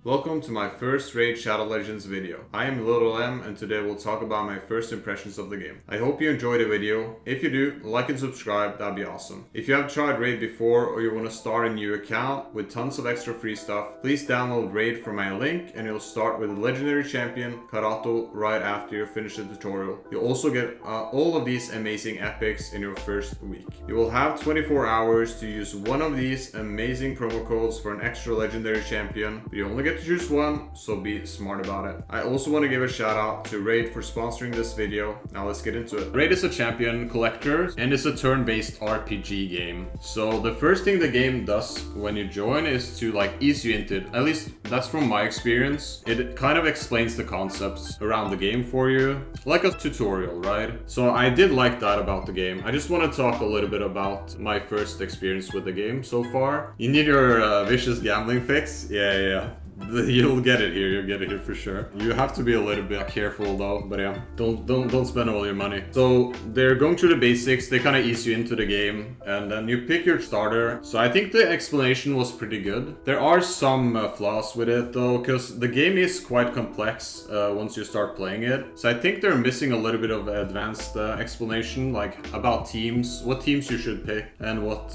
Welcome to my first Raid Shadow Legends video. I am Little M and today we'll talk about my first impressions of the game. I hope you enjoyed the video. If you do, like and subscribe, that'd be awesome. If you have tried Raid before or you want to start a new account with tons of extra free stuff, please download Raid from my link and you'll start with a legendary champion, Karato, right after you finish the tutorial. You'll also get all of these amazing epics in your first week. You will have 24 hours to use one of these amazing promo codes for an extra legendary champion, but you only get to choose one, so be smart about it. I also want to give a shout out to Raid for sponsoring this video. Now let's get into it. Raid is a champion collector and it's a turn-based RPG game. So the first thing the game does when you join is to ease you into it. At least that's from my experience. It kind of explains the concepts around the game for you, like a tutorial, right? So I did like that about the game. I just want to talk a little bit about my first experience with the game so far. You need your vicious gambling fix? Yeah. You'll get it here for sure. You have to be a little bit careful though, but yeah, don't spend all your money. So they're going through the basics, they kind of ease you into the game, and then you pick your starter. So I think the explanation was pretty good. There are some flaws with it though, because the game is quite complex once you start playing it. So I think they're missing a little bit of advanced explanation, like about teams, what teams you should pick, and what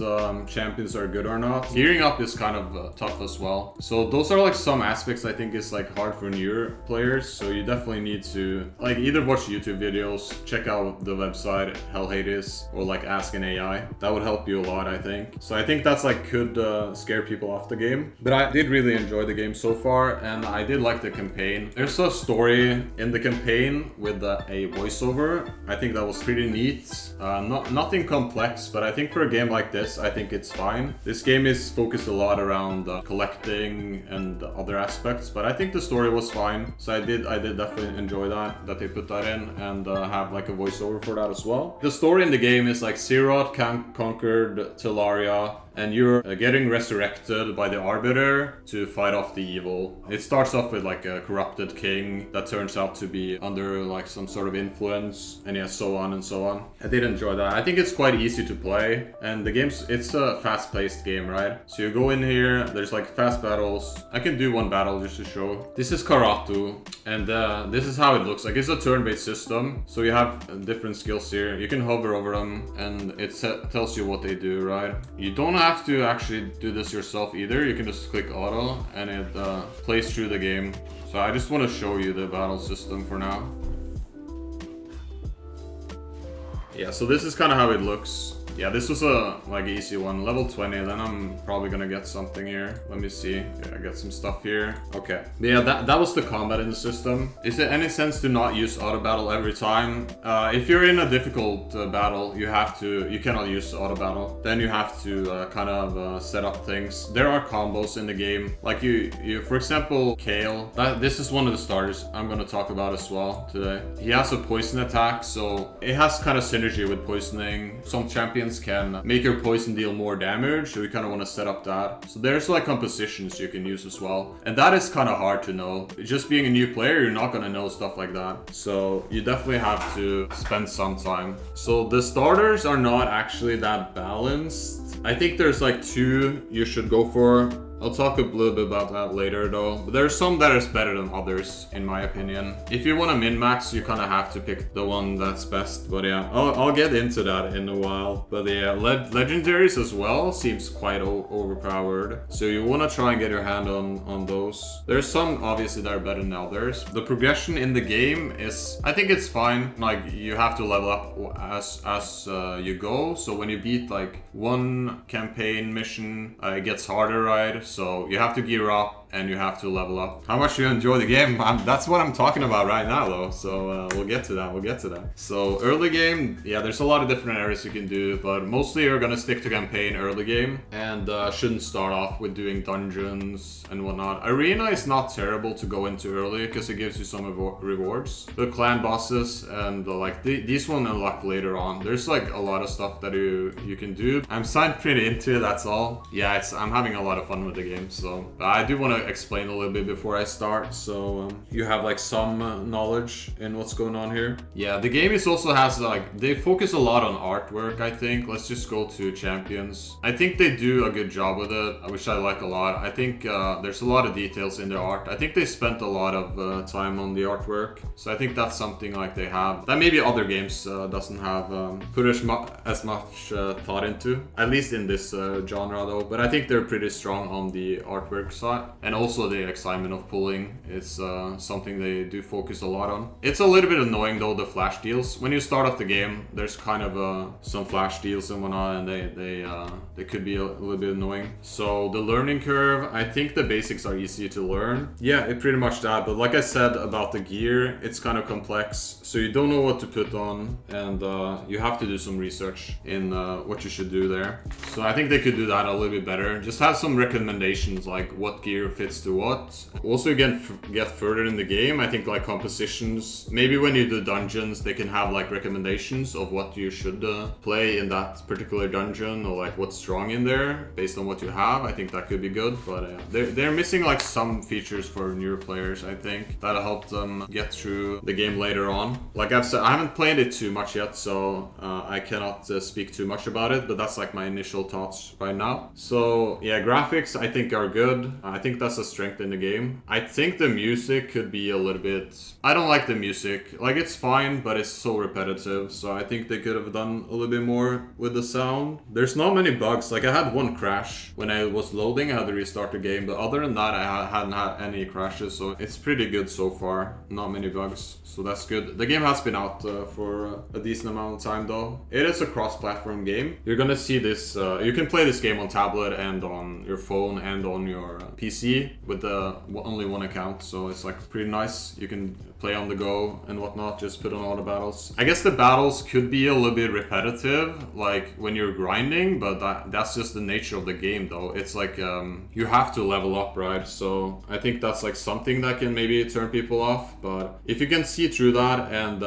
champions are good or not. Gearing up is kind of tough as well. So those are some aspects I think is hard for newer players, so you definitely need to either watch YouTube videos, check out the website Hell Hades, or Ask an AI. That would help you a lot, I think. So I think that's could scare people off the game. But I did really enjoy the game so far, and I did like the campaign. There's a story in the campaign with a voiceover. I think that was pretty neat. Nothing complex, but I think for a game like this, I think it's fine. This game is focused a lot around collecting and other aspects, but I think the story was fine. So I did definitely enjoy that they put that in, and have a voiceover for that as well. The story in the game is Sirot conquered Talaria, and you're getting resurrected by the Arbiter to fight off the evil. It starts off with a corrupted king that turns out to be under some sort of influence, and yeah, so on and so on. I did enjoy that. I think it's quite easy to play, and it's a fast-paced game, right? So you go in here, there's fast battles. I can do one battle just to show. This is Karatu, and this is how it looks like. It's a turn-based system, so you have different skills here. You can hover over them, and it tells you what they do, right? You don't have to actually do this yourself either. You can just click auto and it plays through the game. So I just want to show you the battle system for now. Yeah, so this is kind of how it looks. Yeah, this was a easy one, level 20, then I'm probably gonna get something here. Let me see. Yeah, I got some stuff here. Okay. But yeah, that was the combat in the system. Is there any sense to not use auto battle every time? If you're in a difficult battle, you cannot use auto battle. Then you have to set up things. There are combos in the game. For example, Kale. This is one of the starters I'm gonna talk about as well today. He has a poison attack, so it has kind of synergy with poisoning. Some champions can make your poison deal more damage, so you kind of want to set up that. So there's compositions you can use as well, and that is kind of hard to know. Just being a new player, you're not going to know stuff like that, so you definitely have to spend some time. So the starters are not actually that balanced. I think there's two you should go for. I'll talk a little bit about that later though, but there's some that is better than others in my opinion. If you want to min-max, you kind of have to pick the one that's best, but yeah, I'll get into that in a while. But yeah, legendaries as well seems quite overpowered, so you want to try and get your hand on those. There's some obviously that are better than others. The progression in the game is, I think it's fine. You have to level up as you go, so when you beat one campaign mission, it gets harder, right? So you have to gear up and you have to level up. How much you enjoy the game, that's what I'm talking about right now though. So we'll get to that. So early game, yeah, there's a lot of different areas you can do, but mostly you're gonna stick to campaign early game, and shouldn't start off with doing dungeons and whatnot. Arena is not terrible to go into early because it gives you some rewards. The clan bosses and these one unlock later on. There's a lot of stuff that you can do. I'm signed pretty into it, that's all. Yeah, I'm having a lot of fun with the game, so I do want to explain a little bit before I start, so you have like some knowledge in what's going on here. Yeah, the game is also has like, they focus a lot on artwork, I think. Let's just go to champions. I think they do a good job with it, which I like a lot. I think there's a lot of details in the art. I think they spent a lot of time on the artwork, so I think that's something like they have that maybe other games doesn't have put as much thought into, at least in this genre though. But I think they're pretty strong on the artwork side, and also the excitement of pulling is something they do focus a lot on. It's a little bit annoying though, the flash deals. When you start off the game, there's kind of some flash deals and whatnot, and they could be a little bit annoying. So the learning curve, I think the basics are easy to learn. Yeah, it pretty much that. But like I said about the gear, it's kind of complex, so you don't know what to put on, and you have to do some research in what you should do there. So I think they could do that a little bit better. Just have some recommendations like what gear fits to what. Also, again, get further in the game, I think like compositions, maybe when you do dungeons, they can have like recommendations of what you should play in that particular dungeon, or like what's strong in there based on what you have. I think that could be good, but they're missing like some features for newer players, I think, that'll help them get through the game later on. Like I've said, I haven't played it too much yet, so I cannot speak too much about it, but that's like my initial thoughts right now. So yeah, graphics I think are good. I think that's a strength in the game. I think the music could be a little bit, I don't like the music. Like it's fine, but it's so repetitive, so I think they could have done a little bit more with the sound. There's not many bugs. Like I had one crash when I was loading, I had to restart the game, but other than that I hadn't had any crashes, so it's pretty good so far. Not many bugs, so that's good. The game has been out for a decent amount of time though. It is a cross-platform game. You're gonna see this, you can play this game on tablet and on your phone and on your PC with only one account, so it's like pretty nice. You can play on the go and whatnot, just put on all the battles. I guess the battles could be a little bit repetitive, like when you're grinding, but that's just the nature of the game though. It's like you have to level up, right? So I think that's like something that can maybe turn people off, but if you can see through that and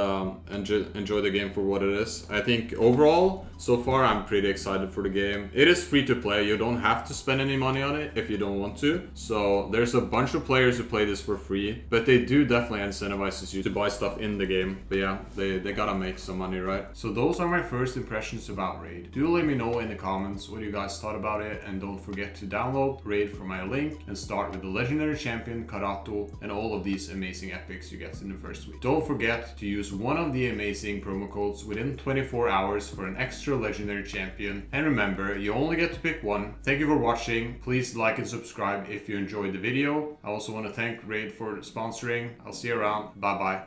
enjoy the game for what it is, I think overall, so far I'm pretty excited for the game. It is free to play. You don't have to spend any money on it if you don't want to. So there's a bunch of players who play this for free, but they do definitely incentivize you to buy stuff in the game. But yeah, they gotta make some money, right? So those are my first impressions about Raid. Do let me know in the comments what you guys thought about it, and don't forget to download Raid from my link and start with the legendary champion Karato and all of these amazing epics you get in the first week. Don't forget to use one of the amazing promo codes within 24 hours for an extra legendary champion, and remember, you only get to pick one. Thank you for watching. Please like and subscribe if you enjoyed the video. I also want to thank Raid for sponsoring. I'll see you around. Bye bye.